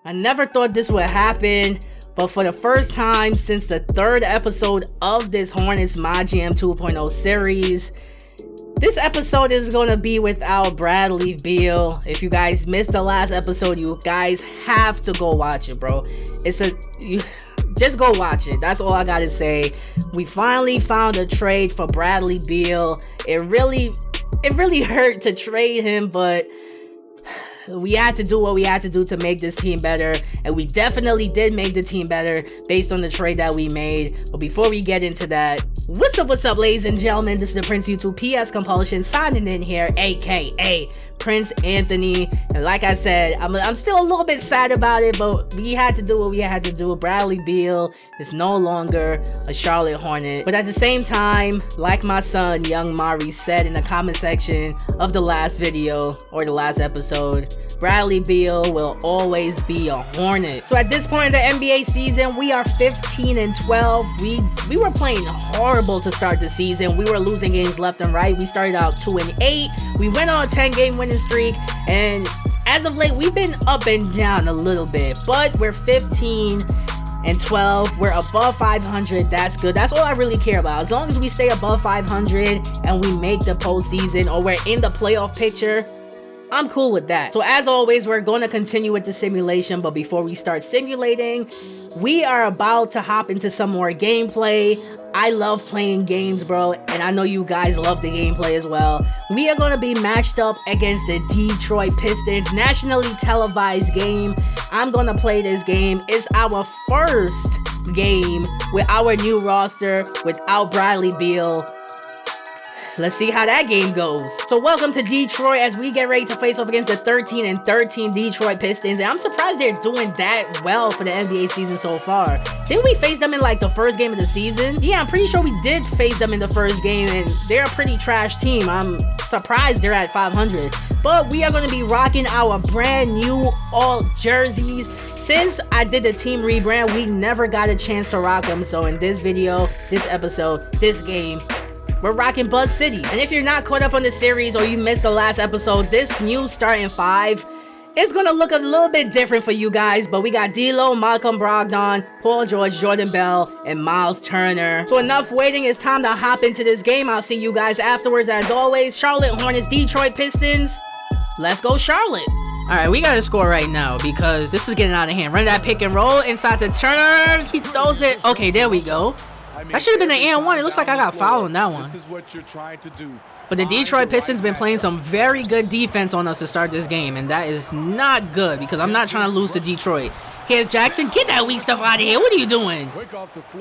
I never thought this would happen, but for the first time since the 3rd episode of this Hornets Mygm 2.0 series, this episode is going to be without Bradley Beal. If you guys missed the last episode, you guys have to go watch it, bro. Just go watch it. That's all I gotta say. We finally found a trade for Bradley Beal. It really hurt to trade him, but we had to do what we had to do to make this team better, and we definitely did make the team better based on the trade that we made. But before we get into that, what's up, ladies and gentlemen? This is the Prince YouTube PS Compulsion signing in here, aka Prince Anthony. And like I said, I'm still a little bit sad about it, but we had to do what we had to do. Bradley Beal is no longer a Charlotte Hornet. But at the same time, like my son Young Mari said in the comment section of the last video or the last episode, Bradley Beal will always be a Hornet. So at this point in the NBA season, we are 15-12. We were playing horrible to start the season. We were losing games left and right. We started out 2-8. We went on a 10-game winning streak, and as of late, we've been up and down a little bit, but we're 15-12. We're above 500. That's good. That's all I really care about. As long as we stay above 500 and we make the postseason, or we're in the playoff picture, I'm cool with that. So as always, we're going to continue with the simulation, but before we start simulating, we are about to hop into some more gameplay. I love playing games, bro, and I know you guys love the gameplay as well. We are going to be matched up against the Detroit Pistons, nationally televised game. I'm going to play this game. It's our first game with our new roster without Bradley Beal. Let's see how that game goes. So welcome to Detroit as we get ready to face off against the 13-13 Detroit Pistons. And I'm surprised they're doing that well for the NBA season so far. Didn't we face them in like the first game of the season? Yeah, I'm pretty sure we did face them in the first game, and they're a pretty trash team. I'm surprised they're at 500. But we are going to be rocking our brand new all jerseys. Since I did the team rebrand, we never got a chance to rock them. So in this video, this episode, this game, we're rocking Buzz City. And if you're not caught up on the series or you missed the last episode, this new starting 5 is gonna look a little bit different for you guys. But we got D'Lo, Malcolm Brogdon, Paul George, Jordan Bell, and Miles Turner. So enough waiting, it's time to hop into this game. I'll see you guys afterwards. As always, Charlotte Hornets, Detroit Pistons. Let's go Charlotte. Alright, we gotta score right now because this is getting out of hand. Run that pick and roll inside to Turner. He throws it. Okay, there we go. That should have been an and one. It looks like I got fouled on that one. But the Detroit Pistons been playing some very good defense on us to start this game, and that is not good because I'm not trying to lose to Detroit. Here's Jackson. Get that weak stuff out of here. What are you doing?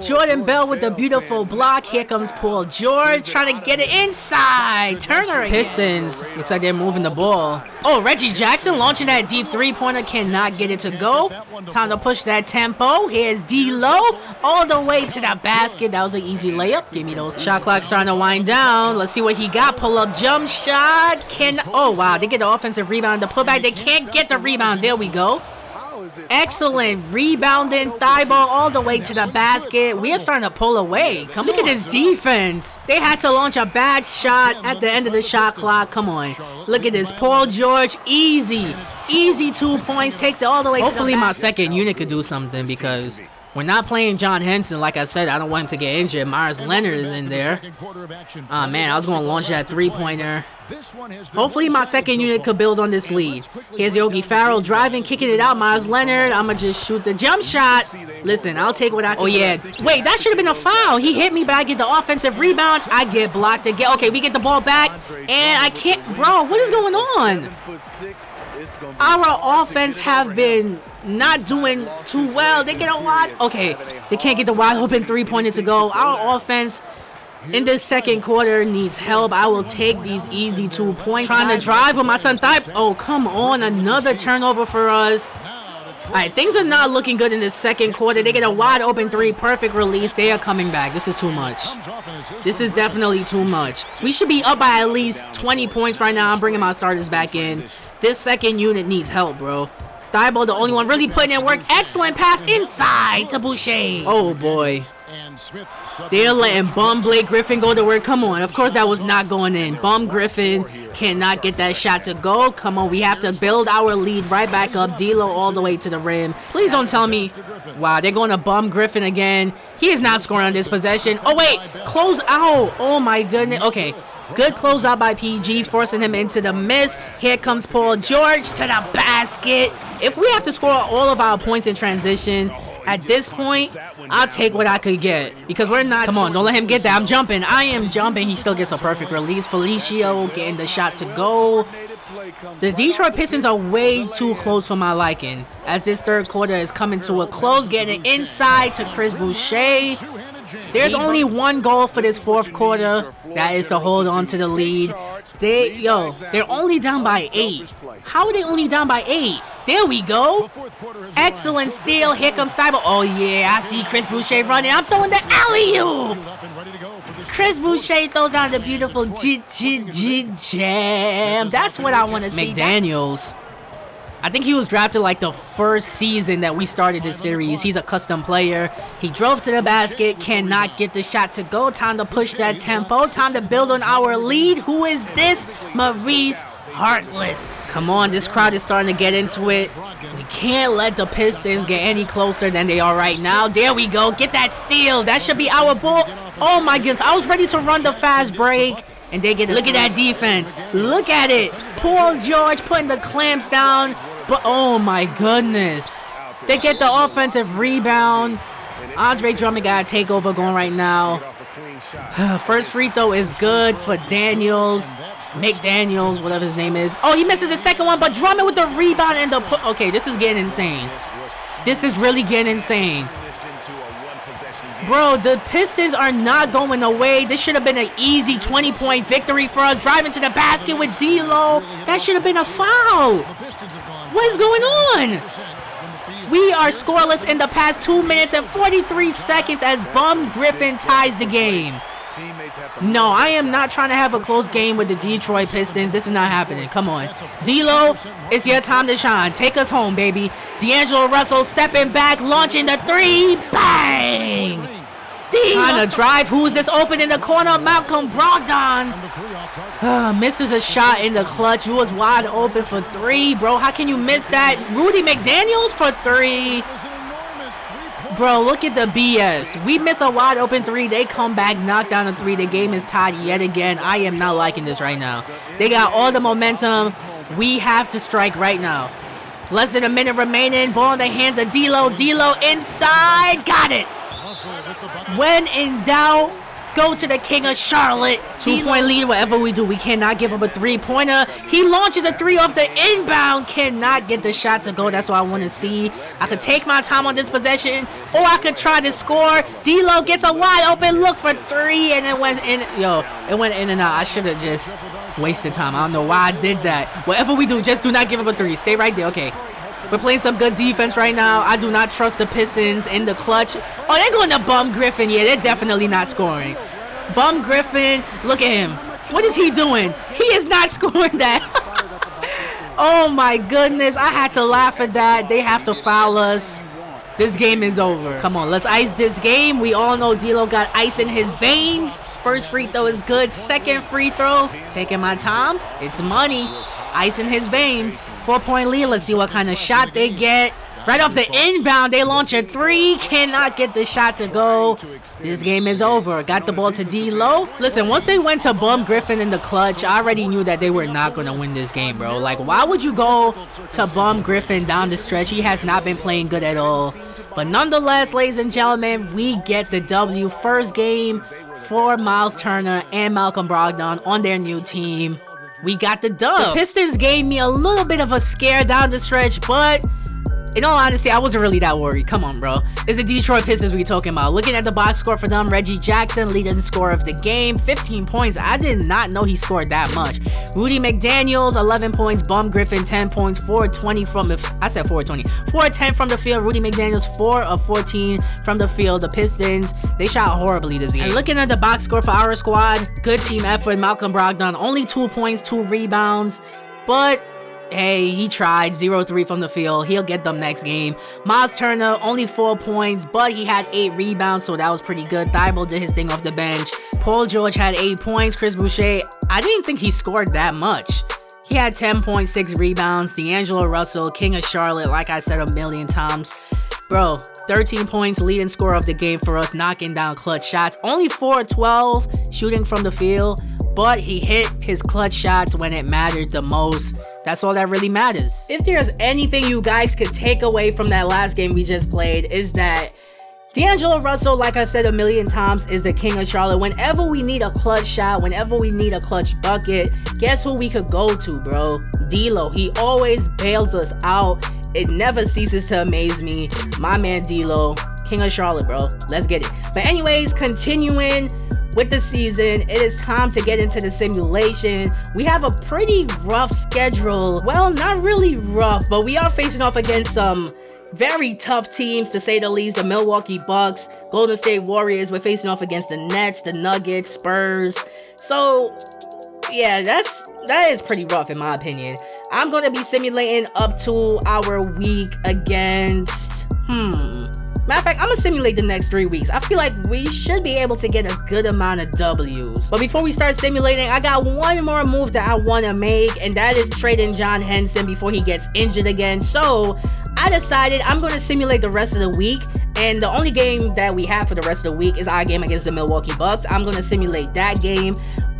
Jordan Bell with the beautiful block. Here comes Paul George trying to get it inside. Turner again. Pistons. Looks like they're moving the ball. Oh, Reggie Jackson launching that deep three-pointer. Cannot get it to go. Time to push that tempo. Here's D'Lo all the way to the basket. That was an easy layup. Give me those. Shot clock starting to wind down. Let's see what he got. Pull up jump shot. Oh, wow. They get the offensive rebound. The putback. They can't get the rebound. There we go. Excellent rebounding, thigh ball all the way to the basket. We are starting to pull away. Come look at this defense. They had to launch a bad shot at the end of the shot clock. Come on. Look at this. Paul George, easy 2 points. Takes it all the way to the basket. Hopefully my second unit could do something because we're not playing John Henson. Like I said, I don't want him to get injured. Myers Leonard is in there. Oh, man, I was going to launch that three-pointer. Hopefully my second unit could build on this lead. Here's Yogi Farrell driving, kicking it out. Myers Leonard, I'm going to just shoot the jump shot. Listen, I'll take what I can. Oh, yeah. Wait, that should have been a foul. He hit me, but I get the offensive rebound. I get blocked again. Okay, we get the ball back, and I can't. Bro, what is going on? Our offense have been not doing too well. They get a wide. Okay, they can't get the wide open three-pointer to go. Our offense in this second quarter needs help. I will take these easy 2 points. Trying to drive with my son Thipe. Oh, come on. Another turnover for us. All right, things are not looking good in this second quarter. They get a wide open three. Perfect release. They are coming back. This is too much. This is definitely too much. We should be up by at least 20 points right now. I'm bringing my starters back in. This second unit needs help, bro. Thibault, the only one really putting in work. Excellent pass inside to Boucher. Oh, boy. They're letting Bum Blake Griffin go to work. Come on. Of course that was not going in. Bum Griffin Cannot get that shot to go. Come on, we have to build our lead right back up. D'Lo all the way to the rim. Please don't tell me. Wow, they're going to bum Griffin again. He is not scoring on this possession. Oh, wait. Close out. Oh, my goodness. Okay. Good closeout by PG, forcing him into the miss. Here comes Paul George to the basket. If we have to score all of our points in transition, at this point, I'll take what I could get. Because we're not... Come on, don't let him get that. I'm jumping. I am jumping. He still gets a perfect release. Felicio getting the shot to go. The Detroit Pistons are way too close for my liking. As this third quarter is coming to a close, getting inside to Chris Boucher. There's only one goal for this fourth quarter. That is to hold on to the lead. They're only down by 8. How are they only down by 8? There we go. Excellent steal. Here comes Stiebel. Oh, yeah. I see Chris Boucher running. I'm throwing the alley-oop. Chris Boucher throws down the beautiful jam. That's what I want to see. McDaniels. I think he was drafted like the first season that we started this series. He's a custom player. He drove to the basket. Cannot get the shot to go. Time to push that tempo. Time to build on our lead. Who is this? Maurice Harkless. Come on, this crowd is starting to get into it. We can't let the Pistons get any closer than they are right now. There we go. Get that steal. That should be our ball. Oh my goodness. I was ready to run the fast break. And they get it. Look at that defense. Look at it. Paul George putting the clamps down. But oh my goodness. They get the offensive rebound. Andre Drummond got a takeover going right now. First free throw is good for McDaniels, whatever his name is. Oh, he misses the second one, but Drummond with the rebound and the okay, this is getting insane. This is really getting insane. Bro, the Pistons are not going away. This should have been an easy 20-point victory for us. Driving to the basket with D'Lo. That should have been a foul. What is going on? We are scoreless in the past 2 minutes and 43 seconds as Bum Griffin ties the game. No, I am not trying to have a close game with the Detroit Pistons. This is not happening. Come on. D'Lo, it's your time to shine. Take us home, baby. D'Angelo Russell stepping back, launching the three. Bang! Trying to drive. Who is this open in the corner? Malcolm Brogdon. Misses a shot in the clutch. He was wide open for 3, bro. How can you miss that? Rudy McDaniels for 3. Bro, look at the BS. We miss a wide open 3. They come back, knock down a 3. The game is tied yet again. I am not liking this right now. They got all the momentum. We have to strike right now. Less than a minute remaining. Ball in the hands of D'Lo. D'Lo inside. Got it. When in doubt, go to the King of Charlotte. 2-point lead, whatever we do. We cannot give up a 3-pointer. He launches a 3 off the inbound. Cannot get the shot to go. That's what I want to see. I could take my time on this possession, or I could try to score. D'Lo gets a wide open look for 3, and it went in. It went in and out. I should have just wasted time. I don't know why I did that. Whatever we do, just do not give up a 3. Stay right there. Okay. We're playing some good defense right now. I do not trust the Pistons in the clutch. Oh, they're going to Bum Griffin. Yeah, they're definitely not scoring. Bum Griffin, look at him. What is he doing? He is not scoring that. Oh, my goodness. I had to laugh at that. They have to foul us. This game is over. Come on, let's ice this game. We all know D'Lo got ice in his veins. First free throw is good. Second free throw, taking my time. It's money. Ice in his veins. 4-point lead. Let's see what kind of shot they get. Right off the inbound, they launch a 3. Cannot get the shot to go. This game is over. Got the ball to D'Lo. Listen, once they went to Bum Griffin in the clutch, I already knew that they were not going to win this game, bro. Like, why would you go to Bum Griffin down the stretch? He has not been playing good at all. But nonetheless, ladies and gentlemen, we get the W. First game for Miles Turner and Malcolm Brogdon on their new team. We got the dub. The Pistons gave me a little bit of a scare down the stretch, but in all honesty, I wasn't really that worried. Come on, bro. It's the Detroit Pistons we talking about. Looking at the box score for them, Reggie Jackson, leading the scorer of the game, 15 points. I did not know he scored that much. Rudy McDaniels, 11 points. Bum Griffin, 10 points. 4-20 from the... I said 4-20. 4-10 from the field. Rudy McDaniels, 4 of 14 from the field. The Pistons, they shot horribly this game. And looking at the box score for our squad, good team effort. Malcolm Brogdon, only 2 points, 2 rebounds. But... hey, he tried. 0-3 from the field. He'll get them next game. Miles Turner, only 4 points, but he had 8 rebounds, so that was pretty good. Thibault did his thing off the bench. Paul George had 8 points. Chris Boucher, I didn't think he scored that much. He had 10.6 rebounds. D'Angelo Russell, King of Charlotte, like I said a million times. Bro, 13 points, leading scorer of the game for us, knocking down clutch shots. Only 4-12 shooting from the field, but he hit his clutch shots when it mattered the most. That's all that really matters. If there's anything you guys could take away from that last game we just played, is that D'Angelo Russell, like I said a million times, is the King of Charlotte. Whenever we need a clutch shot, whenever we need a clutch bucket, guess who we could go to, bro? D'Lo. He always bails us out. It never ceases to amaze me. My man D'Lo, King of Charlotte, bro. Let's get it. But anyways, continuing with the season, it is time to get into the simulation. We have a pretty rough schedule. Well, not really rough, but we are facing off against some very tough teams, to say the least. The Milwaukee Bucks, Golden State Warriors. We're facing off against the Nets, the Nuggets, Spurs. So yeah, that is pretty rough in my opinion. I'm gonna be simulating up to our week against matter of fact, I'm gonna simulate the next 3 weeks. I feel like we should be able to get a good amount of W's. But before we start simulating, I got one more move that I want to make, and that is trading John Henson before he gets injured again. So I decided I'm going to simulate the rest of the week, and the only game that we have for the rest of the week is our game against the Milwaukee Bucks. I'm going to simulate that game,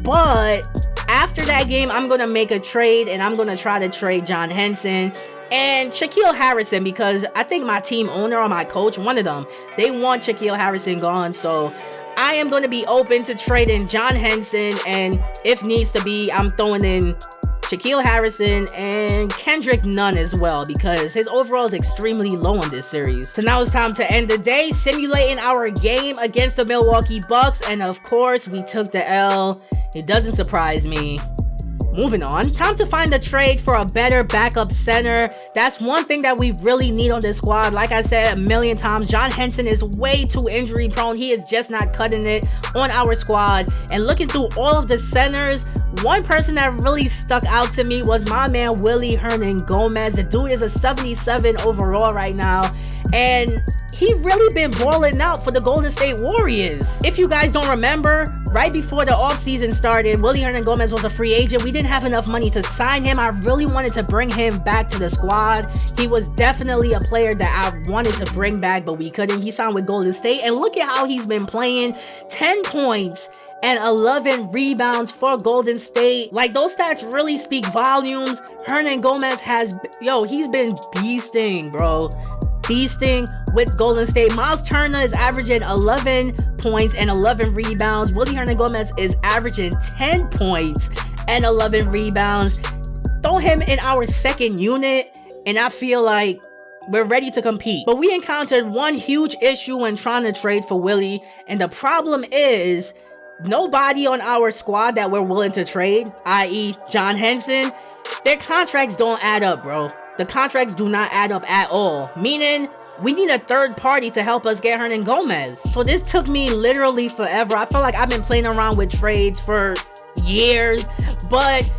but after that game, I'm going to make a trade, and I'm going to try to trade John Henson and Shaquille Harrison, because I think my team owner or my coach, one of them, they want Shaquille Harrison gone. So I am going to be open to trading John Henson, and if needs to be, I'm throwing in Shaquille Harrison and Kendrick Nunn as well, because his overall is extremely low in this series. So now it's time to end the day simulating our game against the Milwaukee Bucks, and of course we took the L. It doesn't surprise me. Moving on, time to find a trade for a better backup center. That's one thing that we really need on this squad. Like I said a million times, John Henson is way too injury prone. He is just not cutting it on our squad. And looking through all of the centers, one person that really stuck out to me was my man Willie Hernangomez. The dude is a 77 overall right now, and he really been balling out for the Golden State Warriors. If you guys don't remember, right before the offseason started, Willie Hernangomez was a free agent. We didn't have enough money to sign him. I really wanted to bring him back to the squad. He was definitely a player that I wanted to bring back, but we couldn't. He signed with Golden State, and look at how he's been playing. 10 points and 11 rebounds for Golden State. Like, those stats really speak volumes. Hernangomez has, he's been beasting, bro. Beasting with Golden State. Miles Turner is averaging 11 points and 11 rebounds. Willie Hernangomez is averaging 10 points and 11 rebounds. Throw him in our second unit, and I feel like we're ready to compete. But we encountered one huge issue when trying to trade for Willie, and the problem is nobody on our squad that we're willing to trade, i.e. John Henson, their contracts don't add up, bro. The contracts do not add up at all, meaning we need a third party to help us get Hernangomez. So this took me literally forever. I feel like I've been playing around with trades for years, but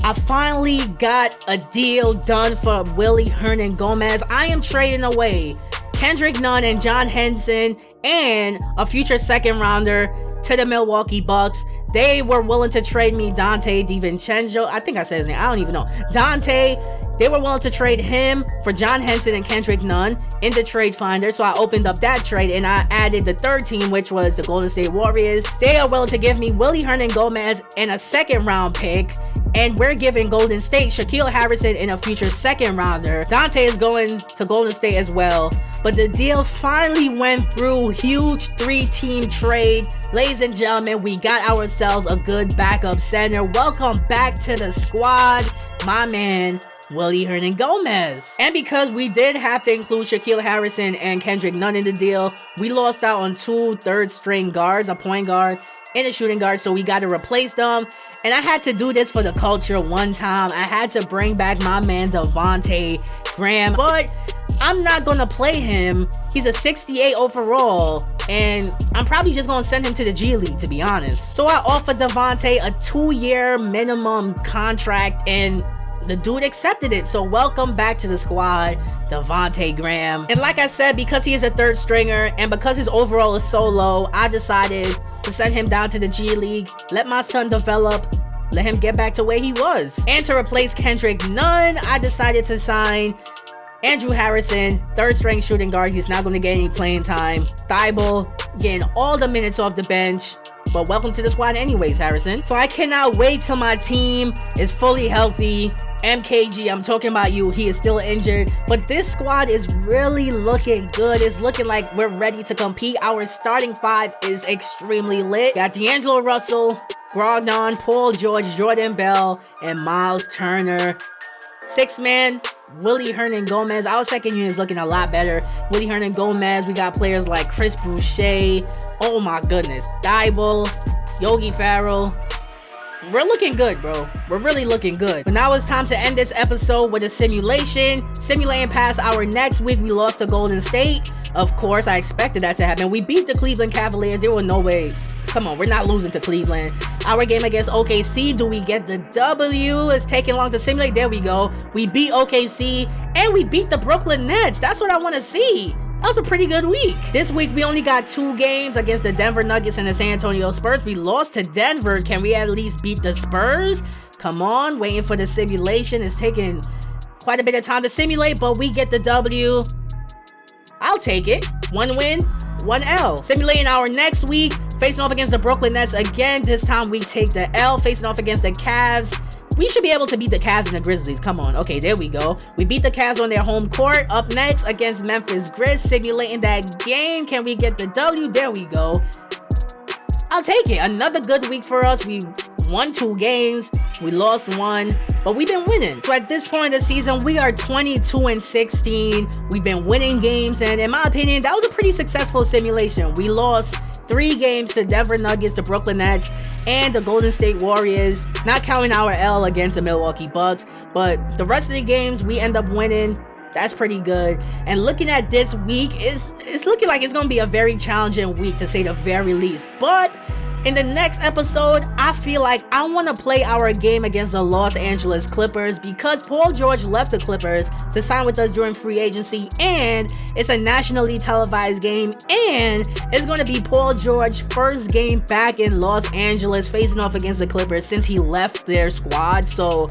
I finally got a deal done for Willie Hernangomez. I am trading away Kendrick Nunn and John Henson and a future second rounder to the Milwaukee Bucks. They were willing to trade me Dante DiVincenzo. I think I said his name. I don't even know. Dante. They were willing to trade him for John Henson and Kendrick Nunn in the trade finder. So I opened up that trade and I added the third team, which was the Golden State Warriors. They are willing to give me Willie Hernangomez and a second round pick. And we're giving Golden State Shaquille Harrison in a future second rounder. Dante is going to Golden State as well. But the deal finally went through. Huge 3-team trade. Ladies and gentlemen, we got ourselves a good backup center. Welcome back to the squad, my man Willie Hernangomez. And because we did have to include Shaquille Harrison and Kendrick Nunn in the deal, we lost out on 2 third-string guards, a point guard and a shooting guard, so we got to replace them. And I had to do this for the culture one time. I had to bring back my man Devontae Graham, but I'm not gonna play him. He's a 68 overall, and I'm probably just gonna send him to the G League, to be honest. So I offered Devontae a 2-year minimum contract, and the dude accepted it. So welcome back to the squad, Devontae Graham. And like I said, because he is a third stringer and because his overall is so low, I decided to send him down to the G League, let my son develop, let him get back to where he was. And to replace Kendrick Nunn, I decided to sign Andrew Harrison, third string shooting guard. He's not going to get any playing time. Thibault getting all the minutes off the bench. But welcome to the squad anyways, Harrison. So I cannot wait till my team is fully healthy. MKG, I'm talking about you. He is still injured. But this squad is really looking good. It's looking like we're ready to compete. Our starting five is extremely lit. Got D'Angelo Russell, Brogdon, Paul George, Jordan Bell, and Miles Turner. Sixth man, Willie Hernan Gomez. Our second unit is looking a lot better. Willie Hernan Gomez. We got players like Chris Boucher. Oh my goodness. Thibault, Yogi Ferrell. We're looking good, bro. We're really looking good. But now it's time to end this episode with a simulation. Simulating past our next week. We lost to Golden State. Of course, I expected that to happen. We beat the Cleveland Cavaliers. There was no way. Come on, we're not losing to Cleveland. Our game against OKC, do we get the W? It's taking long to simulate. There we go. We beat OKC and we beat the Brooklyn Nets. That's what I want to see. That was a pretty good week. This week, we only got 2 games against the Denver Nuggets and the San Antonio Spurs. We lost to Denver. Can we at least beat the Spurs? Come on, waiting for the simulation. It's taking quite a bit of time to simulate, but we get the W. I'll take it. 1 win, 1 L. Simulating our next week, facing off against the Brooklyn Nets again. This time we take the L, facing off against the Cavs. We should be able to beat the Cavs and the Grizzlies. Come on. Okay, there we go. We beat the Cavs on their home court. Up next against Memphis Grizz, simulating that game. Can we get the W? There we go. I'll take it. Another good week for us. We won 2 games. We lost 1, but we've been winning. So at this point in the season, we are 22-16. We've been winning games, and in my opinion, that was a pretty successful simulation. We lost 3 games to Denver Nuggets, the Brooklyn Nets, and the Golden State Warriors, not counting our L against the Milwaukee Bucks. But the rest of the games, we end up winning. That's pretty good. And looking at this week, it's looking like it's going to be a very challenging week, to say the very least. But in the next episode, I feel like I want to play our game against the Los Angeles Clippers because Paul George left the Clippers to sign with us during free agency, and it's a nationally televised game, and it's going to be Paul George's first game back in Los Angeles facing off against the Clippers since he left their squad. So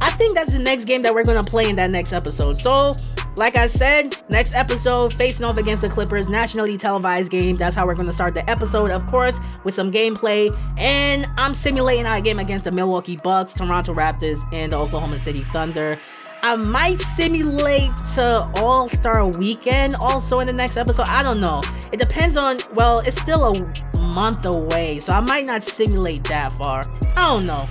I think that's the next game that we're going to play in that next episode. So like I said, next episode, facing off against the Clippers, nationally televised game. That's how we're going to start the episode, of course, with some gameplay. And I'm simulating our game against the Milwaukee Bucks, Toronto Raptors, and the Oklahoma City Thunder. I might simulate to All-Star Weekend also in the next episode. I don't know. It depends on, well, it's still a month away, so I might not simulate that far. I don't know.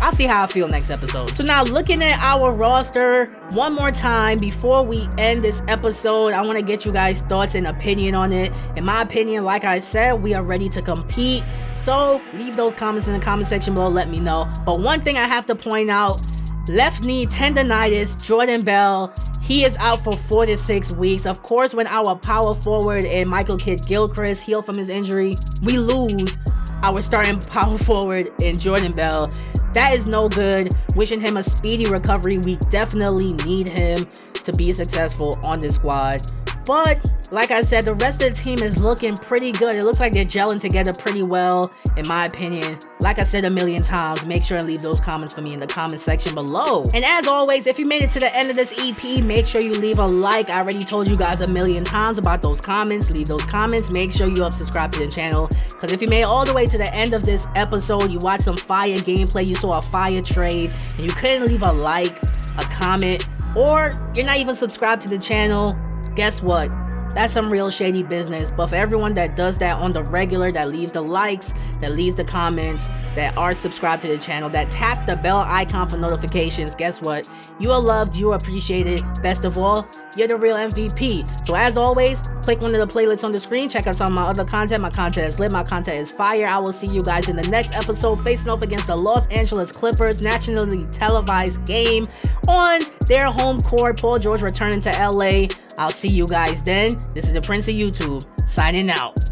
I'll see how I feel next episode. So now looking at our roster one more time before we end this episode, I want to get you guys' thoughts and opinion on it. In my opinion, like I said, we are ready to compete. So leave those comments in the comment section below. Let me know. But one thing I have to point out, left knee tendonitis, Jordan Bell. He is out for 4 to 6 weeks. Of course, when our power forward and Michael Kidd-Gilchrist healed from his injury, we lose our starting power forward in Jordan Bell. That is no good. Wishing him a speedy recovery. We definitely need him to be successful on this squad. But like I said, the rest of the team is looking pretty good. It looks like they're gelling together pretty well, in my opinion. Like I said a million times, make sure and leave those comments for me in the comment section below. And as always, if you made it to the end of this EP, make sure you leave a like. I already told you guys a million times about those comments. Leave those comments. Make sure you subscribe to the channel, because if you made it all the way to the end of this episode, you watched some fire gameplay, you saw a fire trade, and you couldn't leave a like, a comment, or you're not even subscribed to the channel, guess what? That's some real shady business. But for everyone that does that on the regular, that leaves the likes, that leaves the comments, that are subscribed to the channel, that tap the bell icon for notifications, guess what? You are loved, you are appreciated. Best of all, you're the real MVP. So as always, click one of the playlists on the screen. Check out some of my other content. My content is lit. My content is fire. I will see you guys in the next episode, facing off against the Los Angeles Clippers, nationally televised game on their home court. Paul George returning to LA. I'll see you guys then. This is the Prince of YouTube, signing out.